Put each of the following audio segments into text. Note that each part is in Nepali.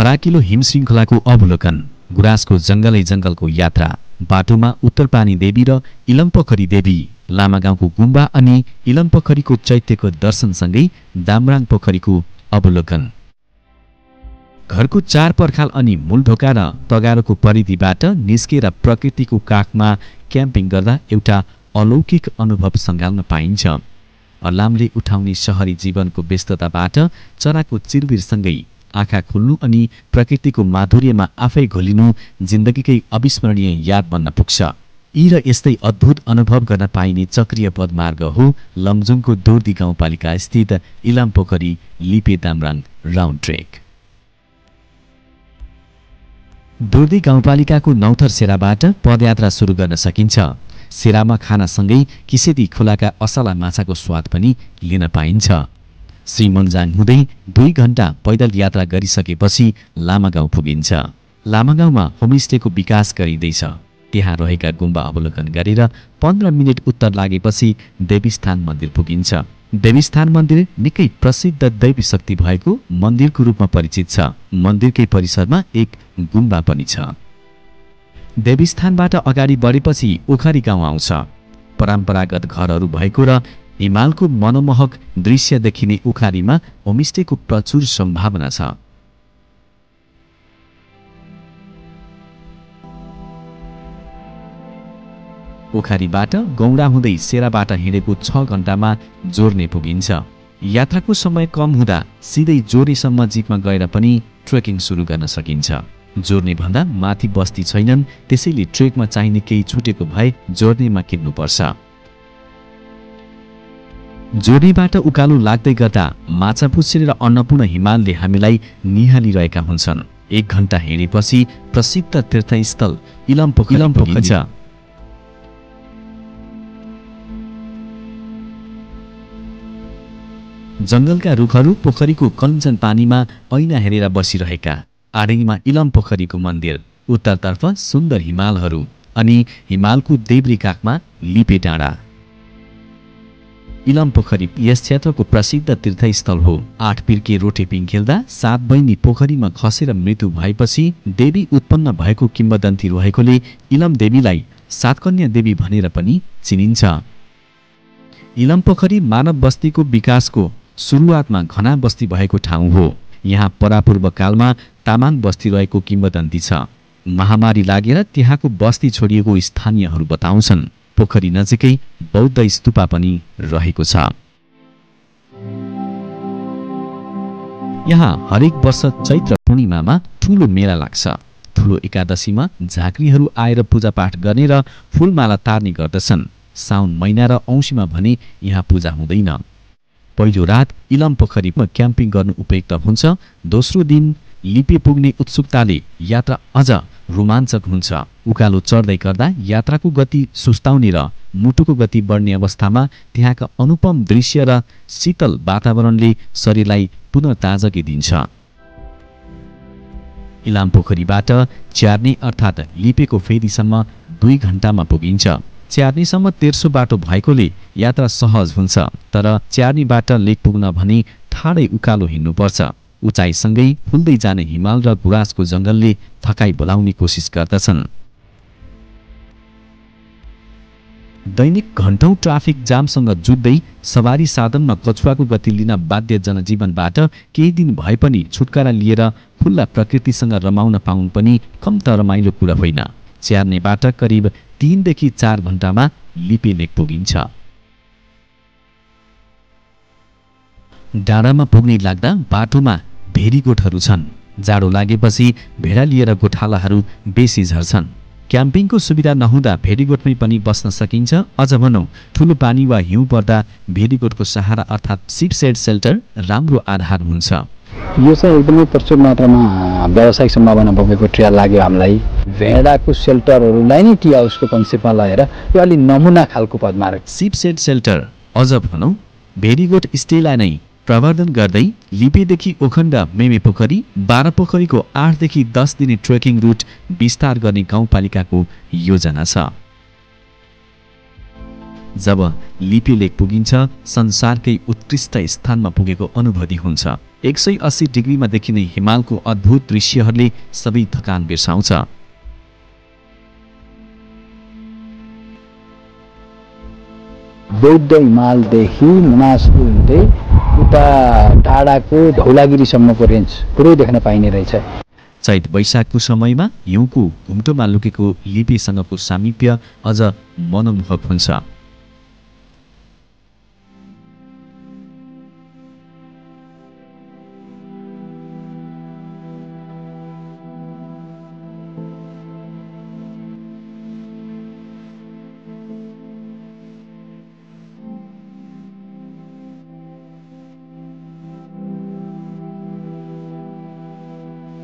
फराकिलो हिम श्रृङ्खलाको अवलोकन, गुराँसको जङ्गलै जङ्गलको यात्रा, बाटोमा उत्तरपानी देवी र इलमपोखरी देवी, लामागाउँको गुम्बा अनि इलमपोखरीको चैत्यको दर्शनसँगै दामराङ पोखरीको अवलोकन। घरको चार पर्खाल अनि मूलढोका र तगारोको परिधिबाट निस्केर प्रकृतिको काखमा क्याम्पिङ गर्दा एउटा अलौकिक अनुभव सँगाल्न पाइन्छ। अलार्मले उठाउने शहरी जीवनको व्यस्तताबाट चराको चिरबिरसँगै आँखा खोल्नु अनि प्रकृतिको माधुर्यमा आफै घोलिनु जिन्दगीकै अविस्मरणीय याद बन्न पुग्छ। यी र यस्तै अद्भुत अनुभव गर्न पाइने चक्रीय पदमार्ग हो लमजुङको दोर्दी गाउँपालिका स्थित इलामपोखरी लिपे दामराङ राउन्ड ट्रेक। दोर्दी गाउँपालिकाको नौथर सेराबाट पदयात्रा सुरु गर्न सकिन्छ। सेरामा खानासँगै किसेती खोलाका असला माछाको स्वाद पनि लिन पाइन्छ। श्रीमन्जाङ हुँदै 2 घण्टा पैदल यात्रा गरिसकेपछि लामागाउँ पुगिन्छ। लामागाउँमा होमस्टेको विकास गरिँदैछ। त्यहाँ रहेका गुम्बा अवलोकन गरेर 15 मिनेट उत्तर लागेपछि देवीस्थान मन्दिर पुगिन्छ। देवीस्थान मन्दिर निकै प्रसिद्ध दैवी शक्ति भएको मन्दिरको रूपमा परिचित छ। मन्दिरकै परिसरमा एक गुम्बा पनि छ। देवीस्थानबाट अगाडि बढेपछि ओखरी गाउँ आउँछ। परम्परागत घरहरू भएको र हिमालको मनमोहक दृश्य देखिने ओखरीमा होमस्टेको प्रचुर सम्भावना छ। ओखरीबाट गौडा हुँदै सेराबाट हिँडेको 6 घण्टामा जोर्ने पुगिन्छ। यात्राको समय कम हुँदा सिधै जोर्नेसम्म जिपमा गएर पनि ट्रेकिङ सुरु गर्न सकिन्छ। जोर्ने भन्दा माथि बस्ती छैनन्, त्यसैले ट्रेकमा चाहिने केही छुटेको भए जोर्नेमा किन्नुपर्छ। जोर्नीबाट उकालो लाग्दै गर्दा माछापुच्छ्रे र अन्नपूर्ण हिमालले हामीलाई निहालिरहेका हुन्छन्। 1 घण्टा हिँडेपछि प्रसिद्ध तीर्थस्थल इलमपोखरी पुगिन्छ। जङ्गलका रुखहरू पोखरीको कञ्चन पानीमा ऐना हेरेर बसिरहेका। आडैमा इलमपोखरीको मन्दिर, उत्तरतर्फ सुन्दर हिमालहरू अनि हिमालको देब्रे काखमा लिपे डाँडा। इलमपोखरी यस क्षेत्रको प्रसिद्ध तीर्थस्थल हो। 8 पिर्के रोटेपिङ खेल्दा 7 बहिनी पोखरीमा खसेर मृत्यु भएपछि देवी उत्पन्न भएको किम्वदन्ती रहेकोले इलम देवीलाई 7 कन्या देवी भनेर पनि चिनिन्छ। इलमपोखरी मानव बस्तीको विकासको सुरुवातमा घना बस्ती भएको ठाउँ हो। यहाँ परापूर्व कालमा तामाङ बस्ती रहेको किम्वदन्ती छ। महामारी लागेर त्यहाँको बस्ती छोडिएको स्थानीयहरू बताउँछन्। पोखरी नजिकै बौद्ध स्तूपा पनि रहेको छ। यहाँ हरेक वर्ष चैत्र पूर्णिमामा ठूलो मेला लाग्छ। ठूलो एकादशीमा झाँक्रीहरू आएर पूजापाठ गर्ने र फूलमाला तार्ने गर्दछन्। साउन महिना र औँसीमा भने यहाँ पूजा हुँदैन। पहिलो रात इलमपोखरीमा क्याम्पिङ गर्नु उपयुक्त हुन्छ। दोस्रो दिन लिपे पुग्ने उत्सुकताले यात्रा अझ रोमाञ्चक हुन्छ। उकालो चढ्दै गर्दा यात्राको गति सुस्ताउने र मुटुको गति बढ्ने अवस्थामा त्यहाँका अनुपम दृश्य र शीतल वातावरणले शरीरलाई पुनः ताजगी दिन्छ। इलामपोखरीबाट च्यार्ने अर्थात् लिपेको फेदीसम्म 2 घण्टामा पुगिन्छ। च्यार्नीसम्म तेर्सो बाटो भएकोले यात्रा सहज हुन्छ, तर च्यार्नीबाट लेक पुग्न भने ठाडै उकालो हिँड्नुपर्छ। उचाइसँगै फुल्दै जाने हिमाल र गुराँसको जङ्गलले थकाइ बोलाउने कोसिस गर्दछन्। दैनिक घण्टौं ट्राफिक जामसँग जुझ्दै सवारी साधनमा कछुवाको गति लिन बाध्य जनजीवनबाट केही दिन भए पनि छुटकारा लिएर खुल्ला प्रकृतिसँग रमाउन पाउनु पनि कम त रमाइलो कुरा होइन। च्यार्नेबाट करिब 3 देखि 4 घण्टामा लिपे लेक पुगिन्छ। डाँडामा पुग्ने लाग्दा बाटोमा भेडीगोठहरू छन्। जाडो लागेपछि भेडा लिएर गोठालाहरू बेसी झर्छन्। क्याम्पिङको सुविधा नहुँदा भेडीगोठमै पनि बस्न सकिन्छ। अझ भनौँ ठुलो पानी वा हिउँ पर्दा भेडीगोठको सहारा अर्थात् सिप सेड सेल्टर राम्रो आधार हुन्छ। यो चाहिँ एकदमै प्रचुर मात्रामा व्यावसायिक सम्भावना बोकेको ट्रियल लाग्यो हामीलाई। भेडाको सेल्टरहरूलाई नै टी हाउसको कन्सेप्टमा लगेर यो अलि नमुना खालको पदमार्ग सिप सेड सेल्टर अझ भनौँ भेडीगोठ स्टेलाई नै प्रवर्धन गर्दै लिपेदेखि ओखण्ड मेमे पोखरी 12 पोखरीको 8 देखि 10 दिने ट्रेकिङ रुट विस्तार गर्ने गाउँपालिकाको योजना छ। जब लिपि लेक पुगिन्छ संसारकै उत्कृष्ट स्थानमा पुगेको अनुभूति हुन्छ। 180 डिग्रीमा देखिने हिमालको अद्भुत दृश्यहरूले सबै थकान बिर्साउँछ। बौद्ध हिमालदेखि मनासु हुँदै उता टाढाको धौलागिरीसम्मको रेन्ज पुरै देख्न पाइने रहेछ। चैत वैशाखको समयमा हिउँको घुम्टोमा लुकेको लिपिसँगको सामिप्य अझ मनमोहक हुन्छ।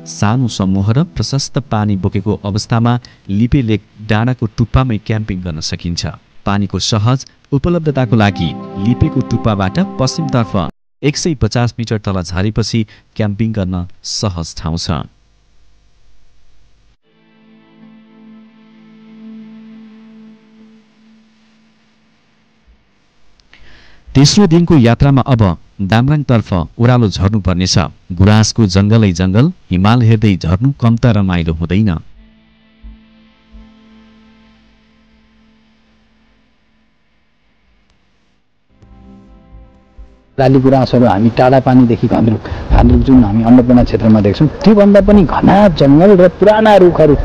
सानो समूह र प्रशस्त पानी बोकेको अवस्थामा लिपि लेक डाँडाको टुप्पामै क्याम्पिङ गर्न सकिन्छ। पानीको सहज उपलब्धताको लागि लिपेको टुप्पाबाट पश्चिमतर्फ 150 मिटर तल झरेपछि क्याम्पिङ गर्न सहज ठाउँ छ। तेस्रो दिनको यात्रामा अब दामराङतर्फ ओह्रालो झर्नुपर्नेछ। गुराँसको जङ्गलै जङ्गल हिमाल हेर्दै झर्नु कम त रमाइलो हुँदैन। लाली गुराँसहरू हामी टाढा पानीदेखि घान्द्रुक जुन हामी अन्नपूर्ण क्षेत्रमा देख्छौँ त्योभन्दा पनि घना जङ्गल र पुराना रुखहरू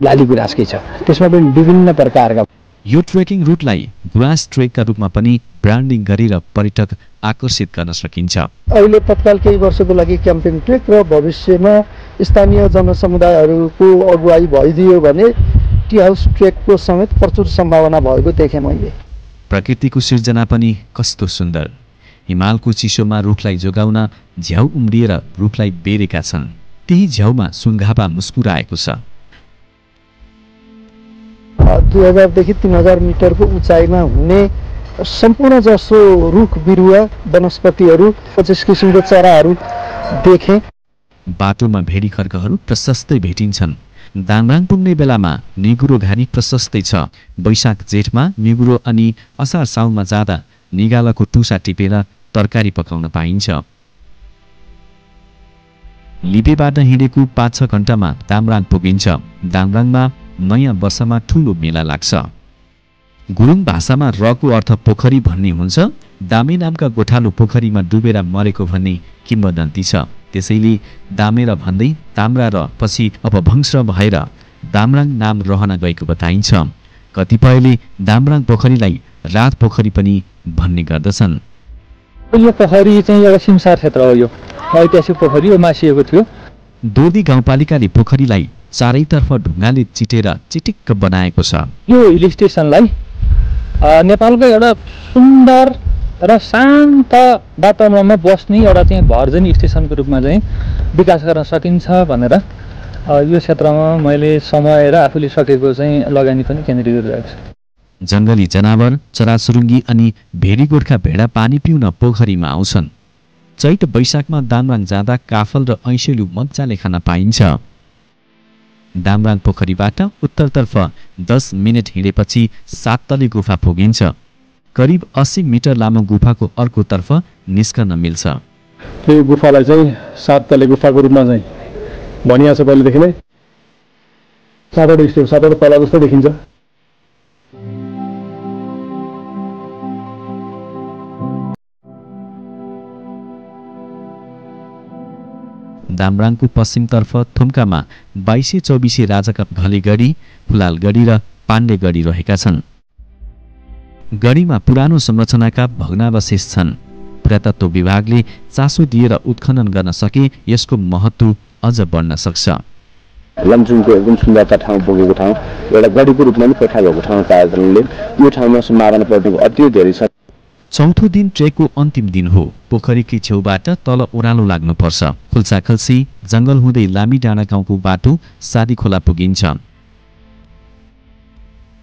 लाली गुराँसकै छ। त्यसमा पनि विभिन्न प्रकारका यो ट्रेकिङ रुटलाई गुराँस ट्रेकका रूपमा पनि ब्रान्डिङ गरेर पर्यटक आकर्षित गर्न सकिन्छ। अहिले तत्काल केही वर्षको लागि क्याम्पिङ ट्रेक र भविष्यमा स्थानीय जनसमुदायहरूको अगुवाई भइदियो भने टी हाउस ट्रेकको समेत प्रचुर सम्भावना भएको देखेँ मैले। प्रकृतिको सिर्जना पनि कस्तो सुन्दर। हिमालको चिसोमा रुखलाई जोगाउन झ्याउ उम्रिएर रुखलाई बेरेका छन्। त्यही झ्याउमा सुनघापा मुस्कुराएको छ। 2000 देखि 3000 मिटरको उचाइमा हुने सम्पूर्ण जसो रुख बिरुवा वनस्पतिहरू 25 किसिमको चराहरू देखे। बाटोमा भेडी खर्कहरू प्रशस्तै भेटिन्छन्। दामराङ पुग्ने बेलामा निगुरो घारी प्रशस्तै छ। वैशाख जेठमा निगुरो अनि असार साउनमा जाँदा निगालाको टुसा टिपेर तरकारी पकाउन पाइन्छ। लिपेबाट हिँडेको 5-6 घण्टामा दामराङ पुगिन्छ। दामराङमा नयाँ वर्षमा ठुलो मेला लाग्छ। गुरुङ भाषामा रको अर्थ पोखरी भन्ने हुन्छ। दामे नामका गोठालो पोखरीमा डुबेर मरेको भन्ने किम्वदन्ती छ। त्यसैले दामेर भन्दै ताम्रा र पछि अपभ्रंश भएर दामराङ नाम रहन गएको बताइन्छ। कतिपयले दामराङ पोखरीलाई रात पोखरी पनि भन्ने गर्दछन्। यो पोखरी चाहिँ एउटा सिमसार क्षेत्र हो। यो ऐतिहासिक पोखरी हो, मासिएको थियो। दोर्दी गाउँपालिकाले पोखरीलाई चारैतर्फ ढुङ्गाले चिटेर चिटिक्क बनाएको छ। यो हिल स्टेसनलाई नेपालको एउटा सुन्दर र शान्त वातावरणमा बस्ने एउटा चाहिँ भर्जनी स्टेसनको रूपमा चाहिँ विकास गर्न सकिन्छ भनेर यो क्षेत्रमा मैले समय र आफूले सकेको चाहिँ लगानी पनि केन्द्रित गरिरहेको छु। जङ्गली जनावर, चराचुरुङ्गी अनि भेडी गोर्खा भेडा पानी पिउन पोखरीमा आउँछन्। चैत वैशाखमा दामराङ जाँदा काफल र ऐँसेलु मजाले खान पाइन्छ। दामराङ पोखरीबाट उत्तरतर्फ 10 मिनेट हिँडेपछि साततले गुफा पुगिन्छ। करिब 80 मिटर लामो गुफाको अर्कोतर्फ निस्कन मिल्छ। यो गुफालाई चाहिँ साततले गुफाको रूपमा चाहिँ भनिएको छ। पहिलेदेखि नै 7वटा स्टेप 7वटा तला जस्तो देखिन्छ। दामराङको पश्चिमतर्फ थुम्कामा 2224 राजाका घलेगढी, फुलालगढी र पाण्डेगढी रहेका छन्। गढीमा पुरानो संरचनाका भग्नावशेष छन्। पुरातत्व विभागले चासो दिएर उत्खनन गर्न सके यसको महत्त्व अझ बढ्न सक्छ। लमजुङको एकदम सुन्दरता ठाउँ पुगेको ठाउँ, एउटा गढीको रूपमा पनि प्रख्यात भएको ठाउँ कारणले यो ठाउँमा सम्भावना पर्नेको अति धेरै छ। चौथो दिन ट्रेकको अन्तिम दिन हो। पोखरीकै छेउबाट तल ओह्रालो लाग्नुपर्छ। खुल्साखल्सी जङ्गल हुँदै लामी डाँडा गाउँको बाटो सादी खोला पुगिन्छ।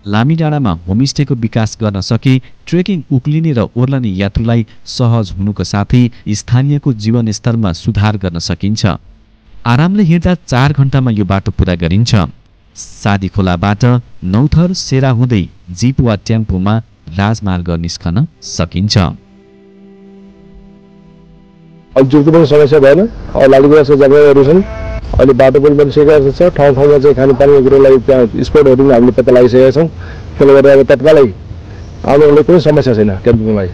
लामी डाँडामा होमस्टेको विकास गर्न सके ट्रेकिङ उक्लिने र ओर्लने यात्रुलाई सहज हुनुको साथै स्थानीयको जीवनस्तरमा सुधार गर्न सकिन्छ। आरामले हिँड्दा 4 घण्टामा यो बाटो पुरा गरिन्छ। सादी खोलाबाट नौथर सेरा हुँदै जीप वा टेम्पोमा राजमार्ग निस्कन सकिन्छ। जुक्ति पनि समस्या भएन। लालीगुराँसको जग्गाहरू छन्, अहिले बाटो पनि बनिसकेको छ। ठाउँ ठाउँमा चाहिँ खानेपानीको कुरोलाई त्यहाँ स्पोटहरू हामीले पत्ता लगाइसकेका छौँ। त्यसले गर्दा अब तत्कालै आउनेहरूलाई कुनै समस्या छैन कालिम्पोङलाई।